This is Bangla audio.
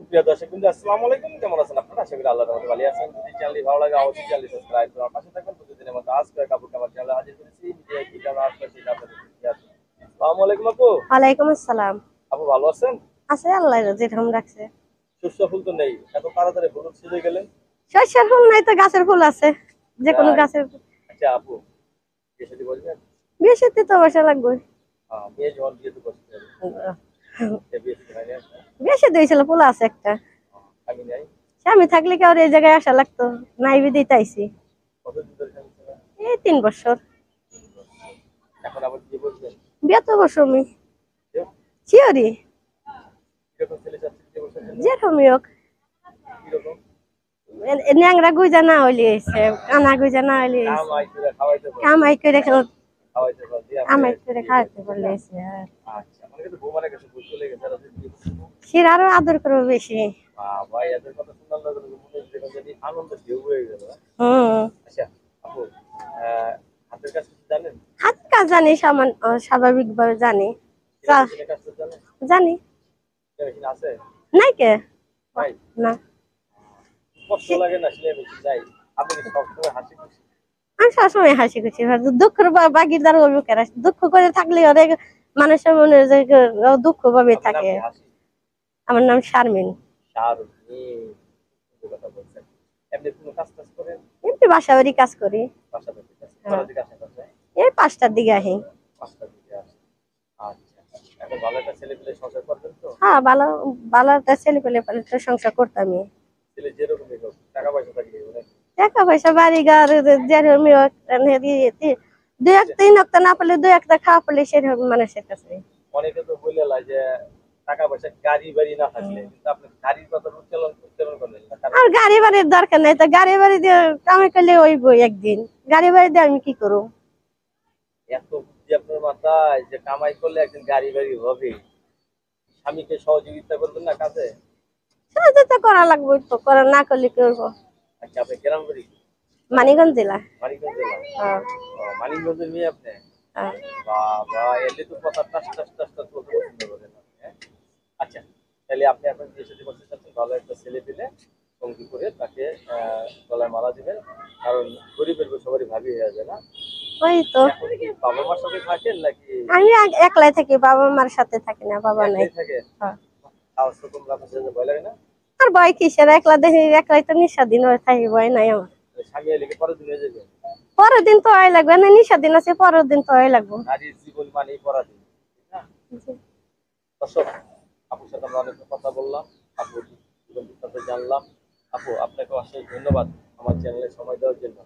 প্রিয় দর্শক বিন্দু, আসসালামু আলাইকুম। কেমন আছেন আপনারা? আশা করি আল্লাহর রহমতে ভালো আছেন। যদি চ্যানেলটি ভালো লাগে অবশ্যই চ্যানেলটি সাবস্ক্রাইব করে আমার পাশে থাকবেন। প্রতিদিনের মতো আজকে কাপড় কামার চ্যানেলে হাজির করেছি। মিডিয়া কি কারণ আসলে সেটা আপনাদের দেখিয়ে আসি। আসসালামু আলাইকুম আপু। ওয়ালাইকুম আসসালাম। আপু ভালো আছেন? আছে আল্লাহ যেরকম রাখছে। শস্য ফুল তো নেই, এত তাড়াতাড়ি হলুদ ছিঁড়ে গেলেন। শস্যের ফুল নাই তো গাছের ফুল আছে, যে কোনো তাই? গাছের। আচ্ছা আপু, বিয়ে শাদী বলবেন? বিয়েতে তো বসা লাগবে। বিয়ে যখন বিয়ে তো করতে হবে। বিয়ে শাদী হয়নি আপনার? বেশি দিয়েছিল ফুল আছে একটা। আমি নাই। স্বামী থাকলে কি আর এই জায়গায় আসা লাগতো? নাই বিদিতে আইছি। কতদিন ধরে স্বামী ছিল? এই 3 বছর। এখন আবার বিয়ে বলবেন? বিয়ে তো বসো আমি কেউ? শিওরি কিরকম ছেলে চাচ্ছেন বিয়ে বছর জন্য? যেরকমই হোক। কিরকম? ন্যাংরা গুইজা না হইলে এসে, কানা গুইজা না হইলে এসে, কামাই করে খাওয়াইতে পারবে। কামাই করে খাওয়াইতে পারবে আপনি? কামাই করে খাওয়াতে পারলে এসে আর আচ্ছা, মানে কিন্তু বউ মারা গেছে, বউ চলে গেছে, আর আপনি বিয়ে করছেন? সে আরো আদর করবো বেশি। ভাই এদের কথা শুনলাম না, মনে হচ্ছে যেন জানি আনন্দ ঢেউ হয়ে গেল। হম। আচ্ছা আপু, হাতের কাজ কিছু জানেন? হাত কাজ জানি, স্বাভাবিক ভাবে জানি। মেশিনের কাজ তো জানেন? জানি। মেশিন আছে? নাই কে? ভাই না। কষ্ট লাগে না সেলাই মেশিন নাই? আপনি কি সবসময় হাসি খুশি? আমি সবসময় হাসি খুশি, দুঃখের বাগিদার অভিকের দুঃখ করে থাকলে অনেক মানুষের মনে হয় যে দুঃখ ভাবে আপনার নাম থাকে। কি? হাসি? আমার নাম শারমিন। শারমিন, সুন্দর কথা বলছেন। এমনি কোনো কাজ টাজ করেন? এমনি বাসা বাড়ি কাজ করি। পাশাপাশি কাজ হ্যাঁ। করার দিকে আসেন কত? এই 5টার দিকে আহি। 5টার দিকে আসেন। আচ্ছা, এখন ভালো একটা ছেলে পেলে সংসার করবেন তো? হ্যাঁ, ভালো। ভালো একটা ছেলে পেলে পেলে তো সংসার করতামই। ছেলে যেরকমই হোক, টাকা পয়সা থাকলে মানে। টাকা পয়সা বাড়ি ঘর যেরকমই হোক, দুই এক তিন একটা না পেলে দুই একটা খাওয়া পেলে সেরকম মানুষের কাছে। অনেকে তো বলে যে টাকা পয়সা গাড়ি বাড়ি না থাকলে, কিন্তু আপনি গাড়ির কথা উচ্চারণ উচ্চারণ করলেন না, কারণ আর গাড়ি বাড়ির দরকার নাই তো, গাড়ি বাড়ি দিয়ে কামাই করলে ওই বই একদিন। গাড়ি বাড়ি দিয়ে আমি কি করবো? এত বুদ্ধি আপনার মাথায় যে কামাই করলে একদিন গাড়ি বাড়ি হবে। স্বামীকে সহযোগিতা করবেন না কাজে? সহযোগিতা করা লাগবে, তো করা না করলে কি করবো? আচ্ছা, আপনি গ্রাম বাড়ি? মানিকগঞ্জ জেলা। মানিকগঞ্জ জেলা? হ্যাঁ। মানিকগঞ্জের মেয়ে আপনি? হ্যাঁ। বাবা, এলে তো কথা টাস টাস টাস টাস বলতে পছন্দ করেন আপনি, হ্যাঁ? আচ্ছা, তাহলে আপনি এখন বিয়ে শাদী করতে চাচ্ছেন, ভালো একটা ছেলে পেলে সঙ্গী করে তাকে গলায় মালা দিবেন। কারণ গরিবের বউ সবারই ভাবি হয়ে যায় না? ওই তো। এখন কি বাবা মার সাথে থাকেন নাকি আমি একলাই থাকি, বাবা মার সাথে থাকি না, বাবা নাই। একলাই থাকে? হ্যাঁ। তাও তো তোমরা আপনার সাথে ভয় লাগে না? আর ভয় কিসের? একলা দেখি, একলাই তো নিঃস্বাধীন হয়ে থাকি, ভয় নাই আমার। স্বামী এলে কি পরের দিন হয়ে যাবে? পরের দিন তো হয় লাগবে না, নিঃস্বাধীন আছে, পরের দিন তো হয় লাগবে। নারীর জীবন মানেই পরাধীন, ঠিক না? দর্শক, আপুর সাথে আমরা অনেক কথা বললাম, আপুর জীবন বৃত্তান্ত জানলাম। আপু, আপনাকে অশেষ ধন্যবাদ আমার চ্যানেলে সময় দেওয়ার জন্য।